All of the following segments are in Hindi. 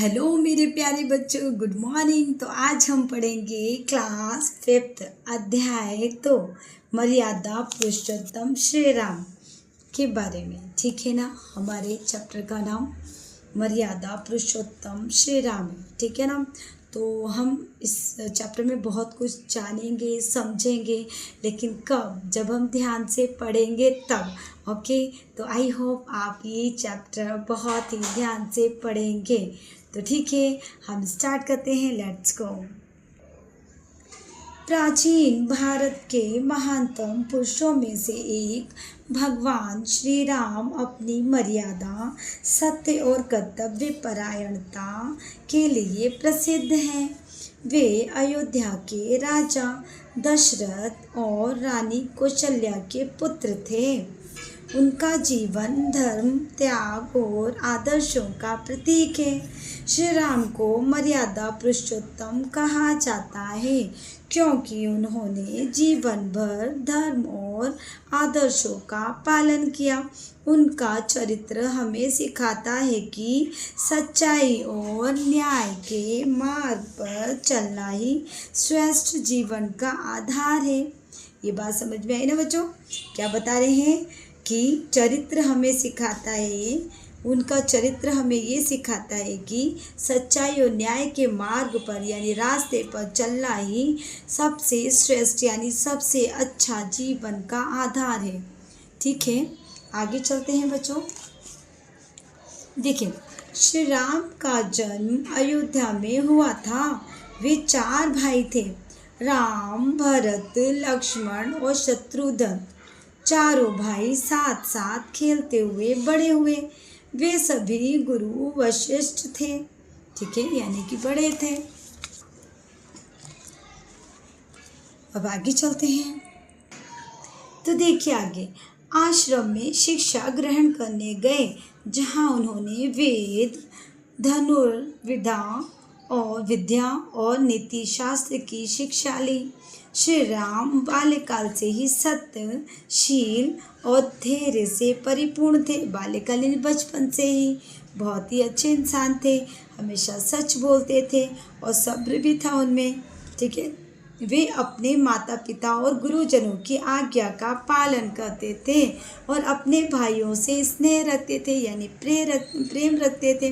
हेलो मेरे प्यारे बच्चों, गुड मॉर्निंग। तो आज हम पढ़ेंगे क्लास 5th अध्याय तो मर्यादा पुरुषोत्तम श्री राम के बारे में। ठीक है ना। हमारे चैप्टर का नाम मर्यादा पुरुषोत्तम श्री राम है। ठीक है ना। तो हम इस चैप्टर में बहुत कुछ जानेंगे, समझेंगे, लेकिन कब? जब हम ध्यान से पढ़ेंगे तब। ओके। तो आई होप आप ये चैप्टर बहुत ही ध्यान से पढ़ेंगे। तो ठीक है, हम स्टार्ट करते हैं। Let's go. प्राचीन भारत के महानतम पुरुषों में से एक भगवान श्री राम अपनी मर्यादा, सत्य और कर्तव्य परायणता के लिए प्रसिद्ध हैं। वे अयोध्या के राजा दशरथ और रानी कौशल्या के पुत्र थे। उनका जीवन धर्म, त्याग और आदर्शों का प्रतीक है। श्री राम को मर्यादा पुरुषोत्तम कहा जाता है क्योंकि उन्होंने जीवन भर धर्म और आदर्शों का पालन किया। उनका चरित्र हमें सिखाता है कि सच्चाई और न्याय के मार्ग पर चलना ही श्रेष्ठ जीवन का आधार है। ये बात समझ में आई ना बच्चों? क्या बता रहे हैं कि चरित्र हमें सिखाता है, उनका चरित्र हमें ये सिखाता है कि सच्चाई और न्याय के मार्ग पर यानी रास्ते पर चलना ही सबसे श्रेष्ठ यानी सबसे अच्छा जीवन का आधार है। ठीक है, आगे चलते हैं बच्चों। देखिए, श्री राम का जन्म अयोध्या में हुआ था। वे 4 भाई थे, राम, भरत, लक्ष्मण और शत्रुघ्न। चारों भाई साथ साथ खेलते हुए बड़े हुए। वे सभी गुरु वशिष्ठ थे। ठीक है, यानी कि बड़े थे। अब आगे चलते हैं। तो देखिए आगे, आश्रम में शिक्षा ग्रहण करने गए, जहाँ उन्होंने वेद, विद्या और नीति शास्त्र की शिक्षा ली। श्री राम बाल्यकाल से ही सत्य, शील और धैर्य से परिपूर्ण थे। बाल्यकालीन बचपन से ही बहुत ही अच्छे इंसान थे, हमेशा सच बोलते थे और सब्र भी था उनमें। ठीक है, वे अपने माता पिता और गुरुजनों की आज्ञा का पालन करते थे और अपने भाइयों से स्नेह रखते थे यानी प्रेम रखते थे।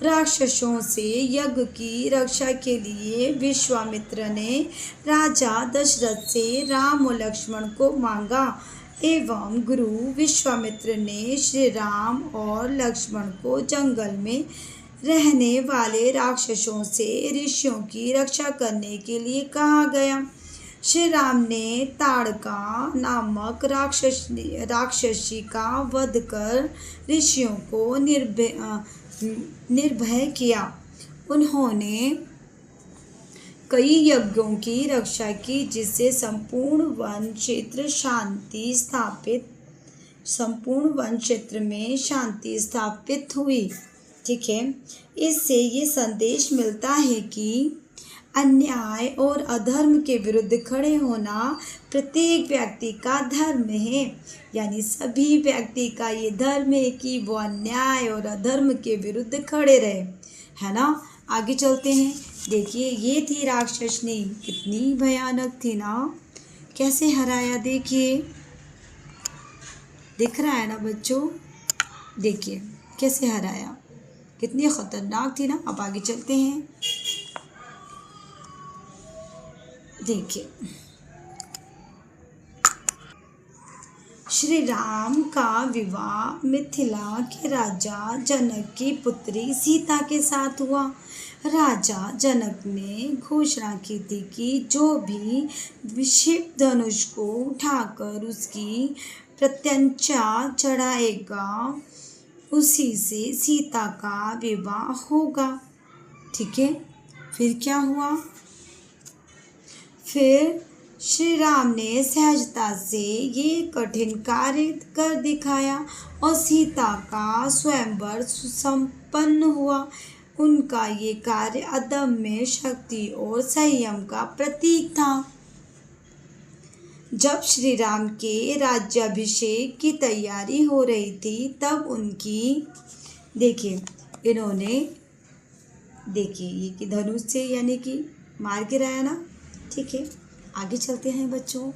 राक्षसों से यज्ञ की रक्षा के लिए विश्वामित्र ने राजा दशरथ से राम और लक्ष्मण को मांगा एवं गुरु विश्वामित्र ने श्री राम और लक्ष्मण को जंगल में रहने वाले राक्षसों से ऋषियों की रक्षा करने के लिए कहा गया। श्री राम ने ताड़का नामक राक्षसी का वध कर ऋषियों को निर्भय किया। उन्होंने कई यज्ञों की रक्षा की, जिससे संपूर्ण वन क्षेत्र में शांति स्थापित हुई। ठीक है, इससे ये संदेश मिलता है कि अन्याय और अधर्म के विरुद्ध खड़े होना प्रत्येक व्यक्ति का धर्म है। यानी सभी व्यक्ति का ये धर्म है कि वो अन्याय और अधर्म के विरुद्ध खड़े रहे, है ना। आगे चलते हैं। देखिए, ये थी राक्षसनी, कितनी भयानक थी ना। कैसे हराया देखिए, दिख रहा है ना बच्चों? देखिए कैसे हराया, कितनी खतरनाक थी ना। अब आगे चलते हैं। देखिए, श्री राम का विवाह मिथिला के राजा जनक की पुत्री सीता के साथ हुआ। राजा जनक ने घोषणा की थी कि जो भी शिव धनुष को उठाकर उसकी प्रत्यंचा चढ़ाएगा, उसी से सीता का विवाह होगा। ठीक है, फिर क्या हुआ? फिर श्री राम ने सहजता से ये कठिन कार्य कर दिखाया और सीता का स्वयंवर सुसंपन्न हुआ। उनका ये कार्य अदम्य शक्ति और संयम का प्रतीक था। जब श्री राम के राज्याभिषेक की तैयारी हो रही थी, तब देखिए, इन्होंने देखिए ये कि धनुष से यानी कि मार गिराया ना। ठीक है, आगे चलते हैं बच्चों।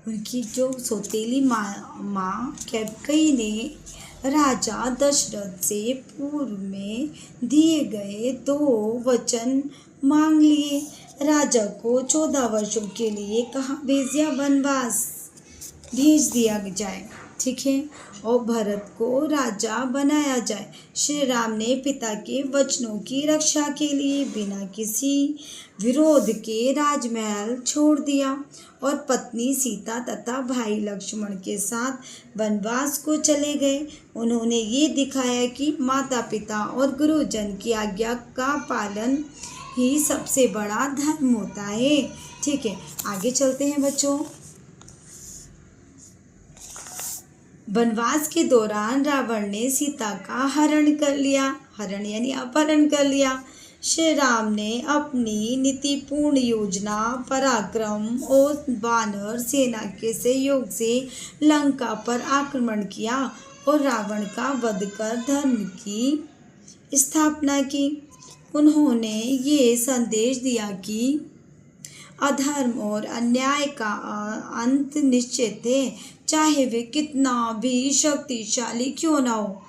उनकी जो सौतेली माँ कैकेयी ने राजा दशरथ से पूर्व में दिए गए 2 वचन मांग लिए। राजा को 14 वर्षों के लिए कहाँ वनवास भेज दिया जाए। ठीक है, और भरत को राजा बनाया जाए। श्री राम ने पिता के वचनों की रक्षा के लिए बिना किसी विरोध के राजमहल छोड़ दिया और पत्नी सीता तथा भाई लक्ष्मण के साथ वनवास को चले गए। उन्होंने ये दिखाया कि माता पिता और गुरुजन की आज्ञा का पालन ही सबसे बड़ा धर्म होता है। ठीक है, आगे चलते हैं बच्चों। वनवास के दौरान रावण ने सीता का हरण कर लिया। हरण यानी अपहरण कर लिया। श्री राम ने अपनी नीतिपूर्ण योजना, पराक्रम और वानर सेना के सहयोग से लंका पर आक्रमण किया और रावण का वध कर धर्म की स्थापना की। उन्होंने ये संदेश दिया कि अधर्म और अन्याय का अंत निश्चित है, चाहे वे कितना भी शक्तिशाली क्यों ना हो।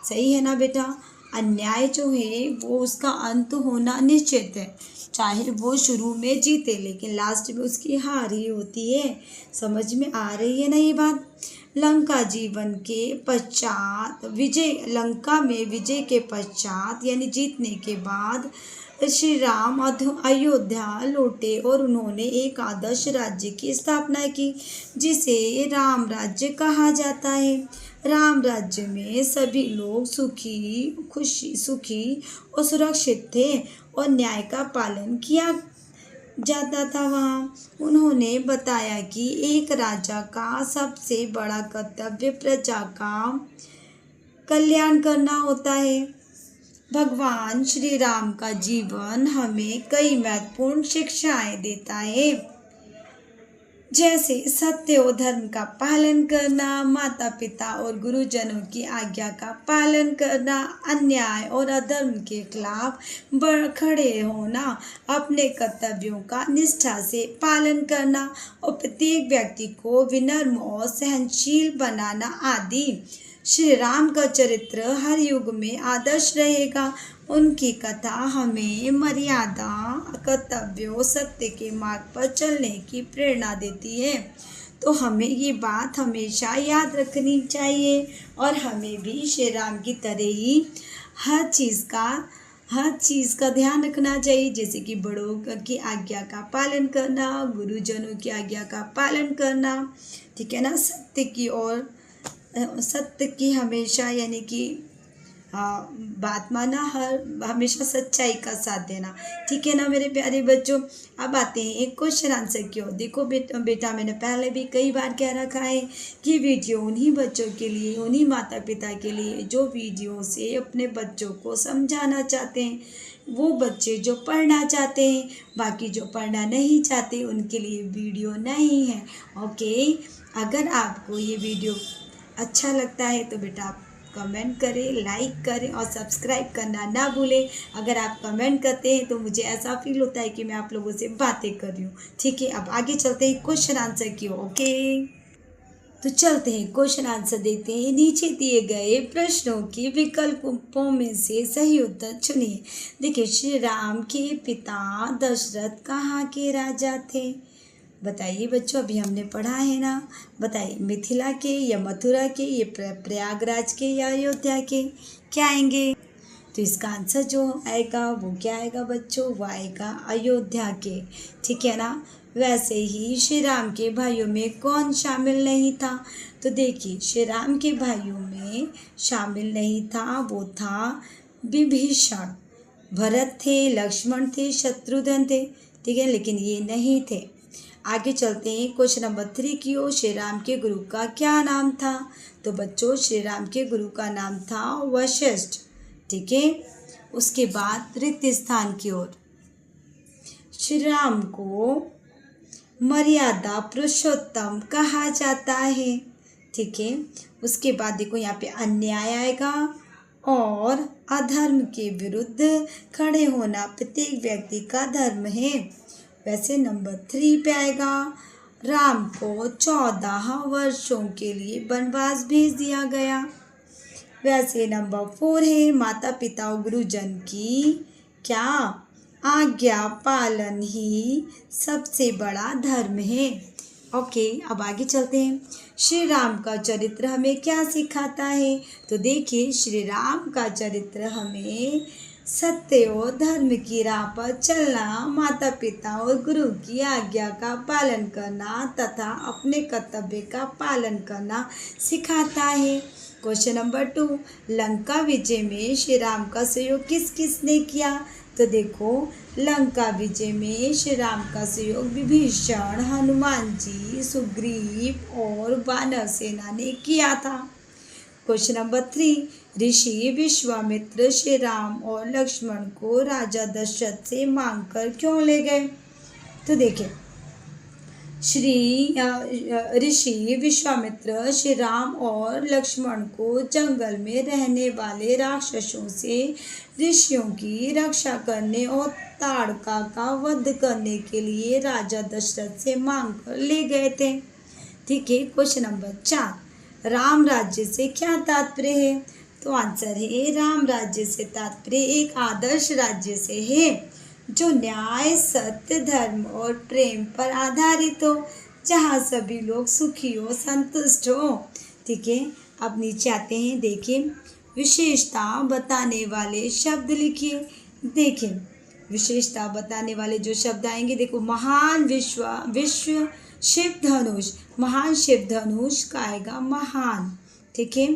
सही है ना बेटा? अन्याय जो है वो उसका अंत होना निश्चित है, चाहे वो शुरू में जीते लेकिन लास्ट में उसकी हार ही होती है। समझ में आ रही है ना ये बात? लंका में विजय के पश्चात यानी जीतने के बाद श्री राम अयोध्या लौटे और उन्होंने एक आदर्श राज्य की स्थापना की जिसे राम राज्य कहा जाता है। राम राज्य में सभी लोग सुखी और सुरक्षित थे और न्याय का पालन किया जाता था। वहाँ उन्होंने बताया कि एक राजा का सबसे बड़ा कर्तव्य प्रजा का कल्याण करना होता है। भगवान श्री राम का जीवन हमें कई महत्वपूर्ण शिक्षाएं देता है, जैसे सत्य और धर्म का पालन करना, माता पिता और गुरुजनों की आज्ञा का पालन करना, अन्याय और अधर्म के खिलाफ खड़े होना, अपने कर्तव्यों का निष्ठा से पालन करना और प्रत्येक व्यक्ति को विनम्र और सहनशील बनाना आदि। श्री राम का चरित्र हर युग में आदर्श रहेगा। उनकी कथा हमें मर्यादा, कर्तव्यों, सत्य के मार्ग पर चलने की प्रेरणा देती है। तो हमें ये बात हमेशा याद रखनी चाहिए और हमें भी श्री राम की तरह ही हर चीज़ का ध्यान रखना चाहिए, जैसे कि बड़ों की आज्ञा का पालन करना, गुरुजनों की आज्ञा का पालन करना। ठीक है ना? सत्य की हमेशा यानी कि बात माना, हमेशा सच्चाई का साथ देना। ठीक है ना मेरे प्यारे बच्चों? अब आते हैं एक क्वेश्चन आंसर की ओर। देखो बेटा मैंने पहले भी कई बार कह रखा है कि वीडियो उन्हीं बच्चों के लिए, उन्हीं माता पिता के लिए जो वीडियो से अपने बच्चों को समझाना चाहते हैं, वो बच्चे जो पढ़ना चाहते हैं। बाकी जो पढ़ना नहीं चाहते उनके लिए वीडियो नहीं है। ओके, अगर आपको ये वीडियो अच्छा लगता है तो बेटा आप कमेंट करें, लाइक करें और सब्सक्राइब करना ना भूलें। अगर आप कमेंट करते हैं तो मुझे ऐसा फील होता है कि मैं आप लोगों से बातें कर रही हूँ। ठीक है, अब आगे चलते हैं क्वेश्चन आंसर की ओर। ओके, तो चलते हैं क्वेश्चन आंसर देते हैं। नीचे दिए गए प्रश्नों के विकल्पों में से सही उत्तर चुनिए। देखिए, श्री राम के पिता दशरथ कहाँ के राजा थे? बताइए बच्चों, अभी हमने पढ़ा है ना। बताइए, मिथिला के या मथुरा के, ये प्रयागराज के या अयोध्या के? क्या आएंगे? तो इसका आंसर जो आएगा वो क्या आएगा बच्चों? वो आएगा अयोध्या के। ठीक है ना? वैसे ही श्री राम के भाइयों में कौन शामिल नहीं था? तो देखिए, श्री राम के भाइयों में शामिल नहीं था, वो था विभीषण। भरत थे, लक्ष्मण थे, शत्रुघ्न थे। ठीक है, लेकिन ये नहीं थे। आगे चलते हैं क्वेश्चन नंबर 3 की ओर। श्री राम के गुरु का क्या नाम था? तो बच्चों, श्री राम के गुरु का नाम था वशिष्ठ। ठीक है, उसके बाद तृतीय स्थान की ओर श्री राम को मर्यादा पुरुषोत्तम कहा जाता है। ठीक है, उसके बाद देखो यहाँ पे अन्याय आएगा और अधर्म के विरुद्ध खड़े होना प्रत्येक व्यक्ति का धर्म है। वैसे नंबर 3 पे आएगा, राम को 14 वर्षों के लिए वनवास भेज दिया गया। वैसे नंबर 4 है, माता पिता और गुरुजन की क्या आज्ञा पालन ही सबसे बड़ा धर्म है। ओके, अब आगे चलते हैं। श्री राम का चरित्र हमें क्या सिखाता है? तो देखिए, श्री राम का चरित्र हमें सत्य और धर्म की राह पर चलना, माता पिता और गुरु की आज्ञा का पालन करना तथा अपने कर्तव्य का पालन करना सिखाता है। क्वेश्चन नंबर 2, लंका विजय में श्री राम का सहयोग किस किसने किया? तो देखो, लंका विजय में श्री राम का सहयोग विभीषण, हनुमान जी, सुग्रीव और वानर सेना ने किया था। क्वेश्चन नंबर 3, ऋषि विश्वामित्र श्री राम और लक्ष्मण को राजा दशरथ से मांगकर क्यों ले गए? तो देखिए, ऋषि विश्वामित्र श्री राम और लक्ष्मण को जंगल में रहने वाले राक्षसों से ऋषियों की रक्षा करने और ताड़का का वध करने के लिए राजा दशरथ से मांग कर ले गए थे। ठीक है। क्वेश्चन नंबर 4, राम राज्य से क्या तात्पर्य है? तो आंसर है, राम राज्य से तात्पर्य एक आदर्श राज्य से है जो न्याय, सत्य, धर्म और प्रेम पर आधारित हो, जहाँ सभी लोग सुखी हो, संतुष्ट हो। ठीक है। अब नीचे आते हैं, देखिए, विशेषता बताने वाले शब्द लिखिए। देखिए, विशेषता बताने वाले जो शब्द आएंगे, देखो, महान विश्व शिव धनुष, महान शिव धनुष का आएगा महान। ठीक है।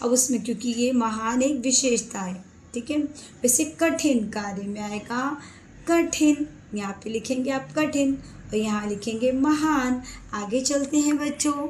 अब उसमें क्योंकि ये महान एक विशेषता है, ठीक है। वैसे कठिन कार्य में आएगा कठिन, यहाँ पे लिखेंगे आप कठिन और यहाँ लिखेंगे महान। आगे चलते हैं बच्चों।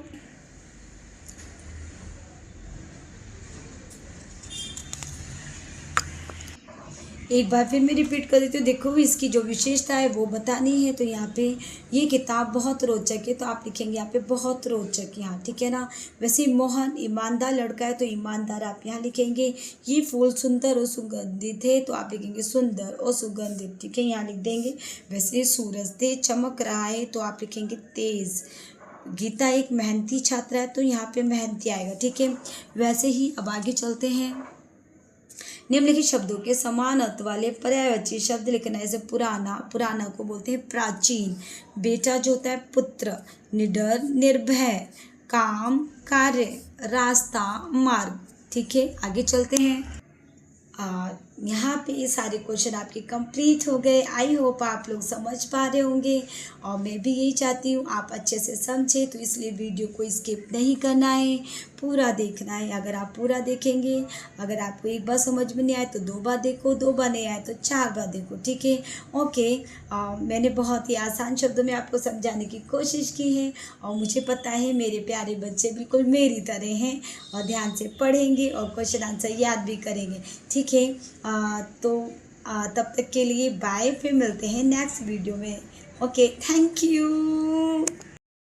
एक बार फिर मैं रिपीट कर देती हूँ। देखो, इसकी जो विशेषता है वो बतानी है। तो यहाँ पे ये किताब बहुत रोचक है, तो आप लिखेंगे यहाँ पे बहुत रोचक यहाँ, ठीक है ना। वैसे मोहन ईमानदार लड़का है, तो ईमानदार आप यहाँ लिखेंगे। ये फूल सुंदर और सुगंधित है, तो आप लिखेंगे सुंदर और सुगंधित, ठीक है, यहाँ लिख देंगे। वैसे सूरज तेज चमक रहा है, तो आप लिखेंगे तेज। गीता एक मेहनती छात्रा है, तो यहाँ पे मेहनती आएगा, ठीक है। वैसे ही अब आगे चलते हैं। निम्नलिखित शब्दों के समान अर्थ वाले पर्यायवाची शब्द लिखना है। जैसे पुराना, पुराना को बोलते हैं प्राचीन। बेटा जो होता है पुत्र। निडर, निर्भय। काम, कार्य। रास्ता, मार्ग। ठीक है। आगे चलते हैं। यहाँ पे ये सारे क्वेश्चन आपके कंप्लीट हो गए। आई होप आप लोग समझ पा रहे होंगे, और मैं भी यही चाहती हूँ आप अच्छे से समझें, तो इसलिए वीडियो को स्किप नहीं करना है, पूरा देखना है। अगर आप पूरा देखेंगे, अगर आपको एक बार समझ में नहीं आए तो 2 बार देखो, 2 बार नहीं आए तो 4 बार देखो, ठीक है। ओके। मैंने बहुत ही आसान शब्दों में आपको समझाने की कोशिश की है, और मुझे पता है मेरे प्यारे बच्चे बिल्कुल मेरी तरह हैं और ध्यान से पढ़ेंगे और क्वेश्चन आंसर याद भी करेंगे, ठीक है। तब तक के लिए बाय, फिर मिलते हैं नेक्स्ट वीडियो में। Okay, thank you.